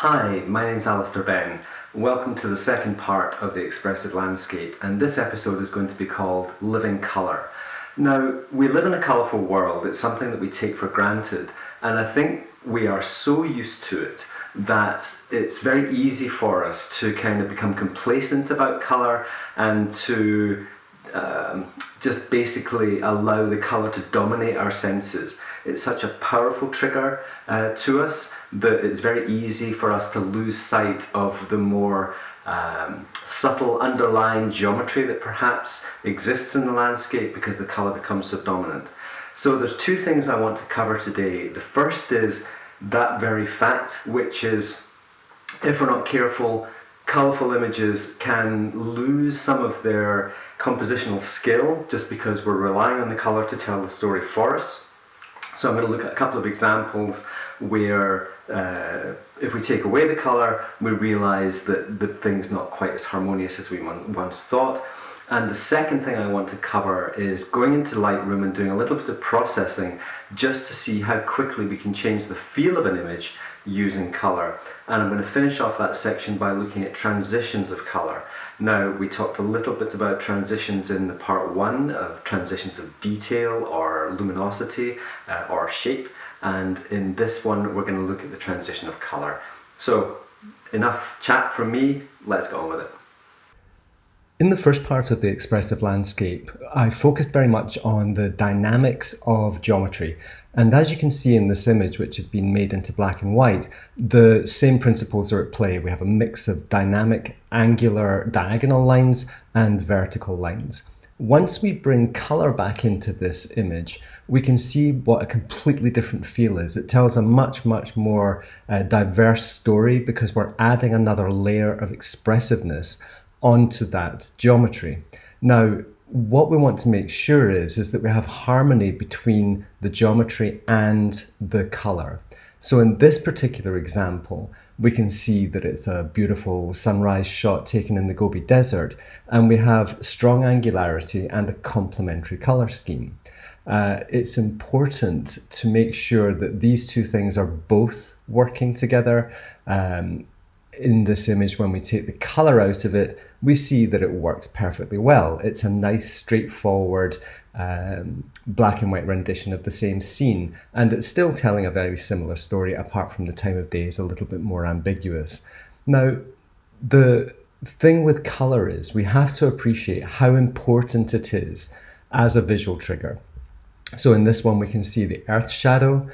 Hi, my name's Alistair Ben. Welcome to the second part of the Expressive Landscape, and this episode is going to be called Living Colour. Now, we live in a colourful world. It's something that we take for granted, and I think we are so used to it that it's very easy for us to kind of become complacent about colour and to just basically allow the colour to dominate our senses. It's such a powerful trigger to us that it's very easy for us to lose sight of the more subtle underlying geometry that perhaps exists in the landscape because the colour becomes so dominant. So there's two things I want to cover today. The first is that very fact, which is, if we're not careful, colourful images can lose some of their compositional skill just because we're relying on the colour to tell the story for us. So I'm going to look at a couple of examples where if we take away the colour, we realise that the thing's not quite as harmonious as we once thought. And the second thing I want to cover is going into Lightroom and doing a little bit of processing just to see how quickly we can change the feel of an image using colour. And I'm going to finish off that section by looking at transitions of colour. Now, we talked a little bit about transitions in the part one of transitions of detail or luminosity or shape, and in this one we're going to look at the transition of colour. So enough chat from me, let's get on with it. In the first part of the expressive landscape, I focused very much on the dynamics of geometry. And as you can see in this image, which has been made into black and white, the same principles are at play. We have a mix of dynamic, angular, diagonal lines and vertical lines. Once we bring color back into this image, we can see what a completely different feel is. It tells a much more diverse story because we're adding another layer of expressiveness onto that geometry. Now, what we want to make sure is that we have harmony between the geometry and the color. So in this particular example, we can see that it's a beautiful sunrise shot taken in the Gobi Desert, and we have strong angularity and a complementary color scheme. It's important to make sure that these two things are both working together. In this image, when we take the color out of it, we see that it works perfectly well. It's a nice, straightforward black and white rendition of the same scene, and it's still telling a very similar story, apart from the time of day is a little bit more ambiguous. Now, the thing with color is we have to appreciate how important it is as a visual trigger. So in this one, we can see the earth shadow.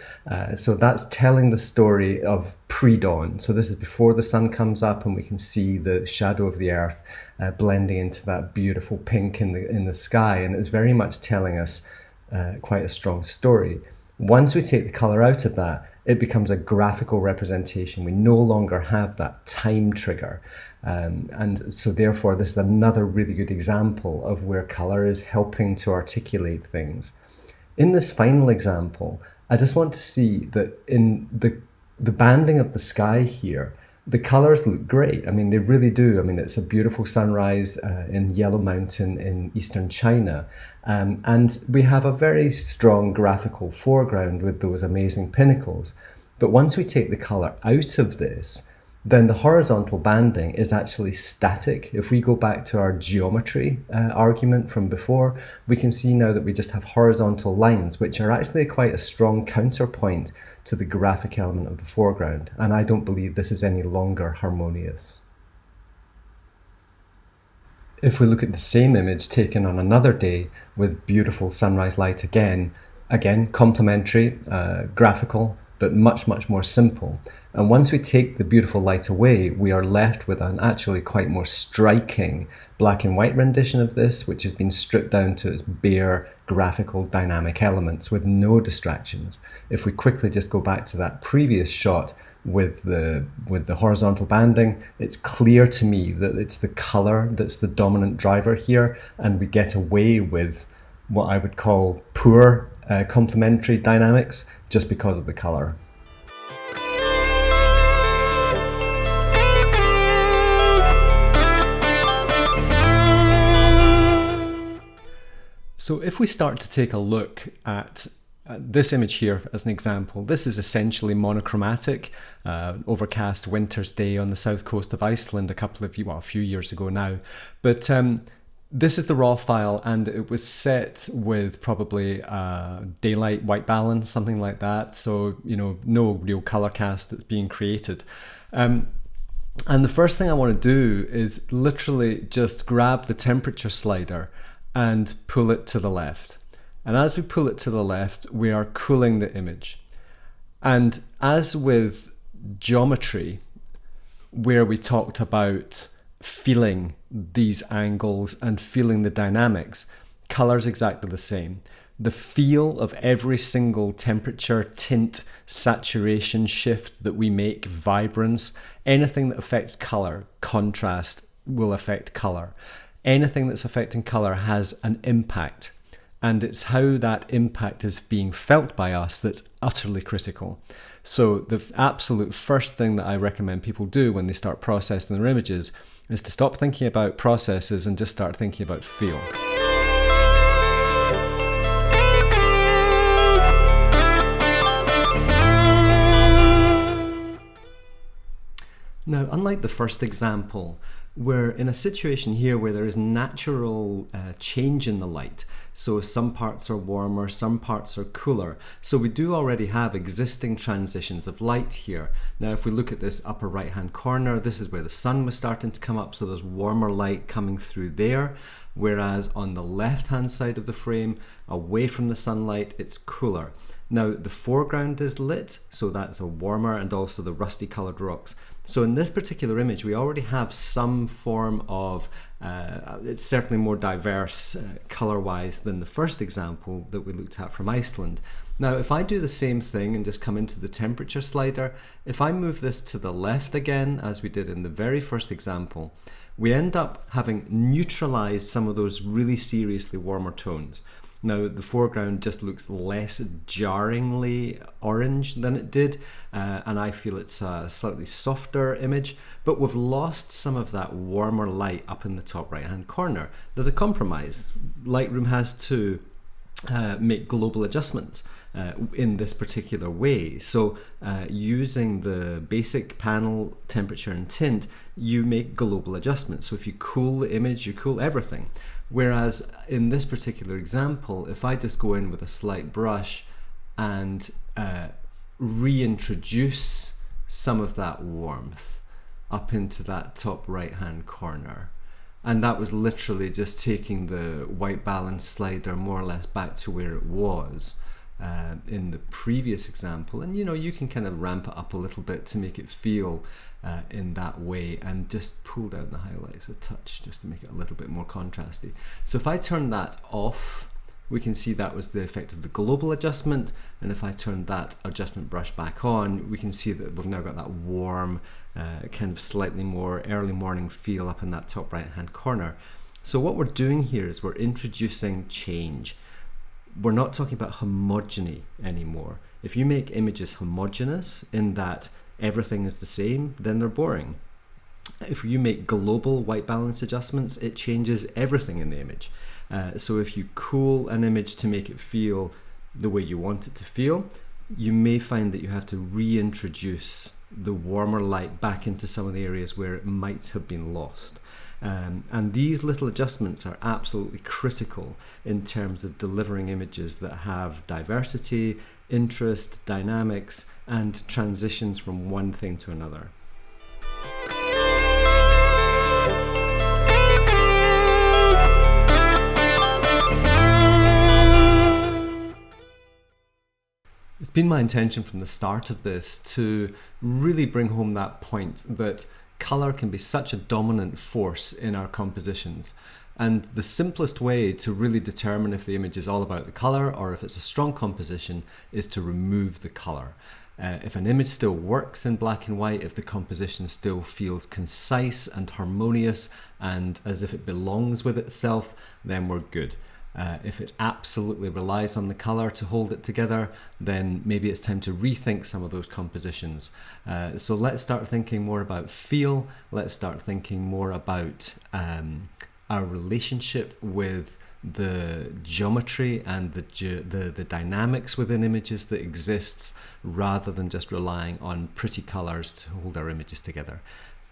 So that's telling the story of pre-dawn. So this is before the sun comes up, and we can see the shadow of the earth blending into that beautiful pink in the sky. And it's very much telling us quite a strong story. Once we take the color out of that, it becomes a graphical representation. We no longer have that time trigger. And so therefore, this is another really good example of where color is helping to articulate things. In this final example, I just want to see that in the banding of the sky here, the colors look great. I mean, they really do. I mean, it's a beautiful sunrise in Yellow Mountain in eastern China. And we have a very strong graphical foreground with those amazing pinnacles. But once we take the color out of this, then the horizontal banding is actually static. If we go back to our geometry argument from before, we can see now that we just have horizontal lines, which are actually quite a strong counterpoint to the graphic element of the foreground. And I don't believe this is any longer harmonious. If we look at the same image taken on another day with beautiful sunrise light again complementary, graphical, but much more simple. And once we take the beautiful light away, we are left with an actually quite more striking black and white rendition of this, which has been stripped down to its bare graphical dynamic elements with no distractions. If we quickly just go back to that previous shot with the horizontal banding, it's clear to me that it's the color that's the dominant driver here, and we get away with what I would call poor complementary dynamics just because of the color. So if we start to take a look at This image here, as an example, this is essentially monochromatic. Overcast winter's day on the south coast of Iceland a few years ago now. But this is the raw file, and it was set with probably daylight white balance, something like that. So, no real color cast that's being created. And the first thing I want to do is literally just grab the temperature slider and pull it to the left. And as we pull it to the left, we are cooling the image. And as with geometry, where we talked about feeling these angles and feeling the dynamics, color's exactly the same. The feel of every single temperature, tint, saturation shift that we make, vibrance, anything that affects color, contrast will affect color. Anything that's affecting color has an impact. And it's how that impact is being felt by us that's utterly critical. So the absolute first thing that I recommend people do when they start processing their images is to stop thinking about processes and just start thinking about feel. Now, unlike the first example, we're in a situation here where there is natural change in the light. So some parts are warmer, some parts are cooler. So we do already have existing transitions of light here. Now, if we look at this upper right-hand corner, this is where the sun was starting to come up, so there's warmer light coming through there. Whereas on the left-hand side of the frame, away from the sunlight, it's cooler. Now, the foreground is lit, so that's a warmer, and also the rusty coloured rocks. So in this particular image, we already have some form of, it's certainly more diverse colour-wise than the first example that we looked at from Iceland. Now, if I do the same thing and just come into the temperature slider, if I move this to the left again, as we did in the very first example, we end up having neutralised some of those really seriously warmer tones. Now, the foreground just looks less jarringly orange than it did, and I feel it's a slightly softer image, but we've lost some of that warmer light up in the top right-hand corner. There's a compromise. Lightroom has to make global adjustments in this particular way. So using the basic panel temperature and tint, you make global adjustments. So if you cool the image, you cool everything. Whereas in this particular example, if I just go in with a slight brush and reintroduce some of that warmth up into that top right hand corner, and that was literally just taking the white balance slider more or less back to where it was in the previous example. And you can kind of ramp it up a little bit to make it feel in that way, and just pull down the highlights a touch just to make it a little bit more contrasty. So if I turn that off, we can see that was the effect of the global adjustment, and if I turn that adjustment brush back on, we can see that we've now got that warm, kind of slightly more early morning feel up in that top right hand corner. So what we're doing here is we're introducing change. We're not talking about homogeny anymore. If you make images homogeneous in that everything is the same, then they're boring. If you make global white balance adjustments, it changes everything in the image. So if you cool an image to make it feel the way you want it to feel, you may find that you have to reintroduce the warmer light back into some of the areas where it might have been lost. And these little adjustments are absolutely critical in terms of delivering images that have diversity, interest, dynamics, and transitions from one thing to another. It's been my intention from the start of this to really bring home that point that colour can be such a dominant force in our compositions. And the simplest way to really determine if the image is all about the colour or if it's a strong composition is to remove the colour. If an image still works in black and white, if the composition still feels concise and harmonious and as if it belongs with itself, then we're good. If it absolutely relies on the colour to hold it together, then maybe it's time to rethink some of those compositions. So let's start thinking more about feel. Let's start thinking more about our relationship with the geometry and the dynamics within images that exists, rather than just relying on pretty colors to hold our images together.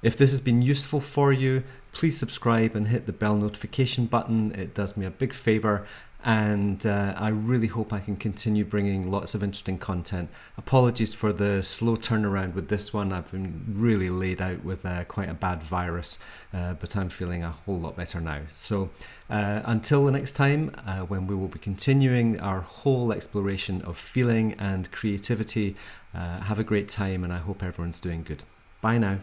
If this has been useful for you, please subscribe and hit the bell notification button. It does me a big favor, and I really hope I can continue bringing lots of interesting content. Apologies for the slow turnaround with this one. I've been really laid out with quite a bad virus, but I'm feeling a whole lot better now. So until the next time, when we will be continuing our whole exploration of feeling and creativity, have a great time, and I hope everyone's doing good. Bye now.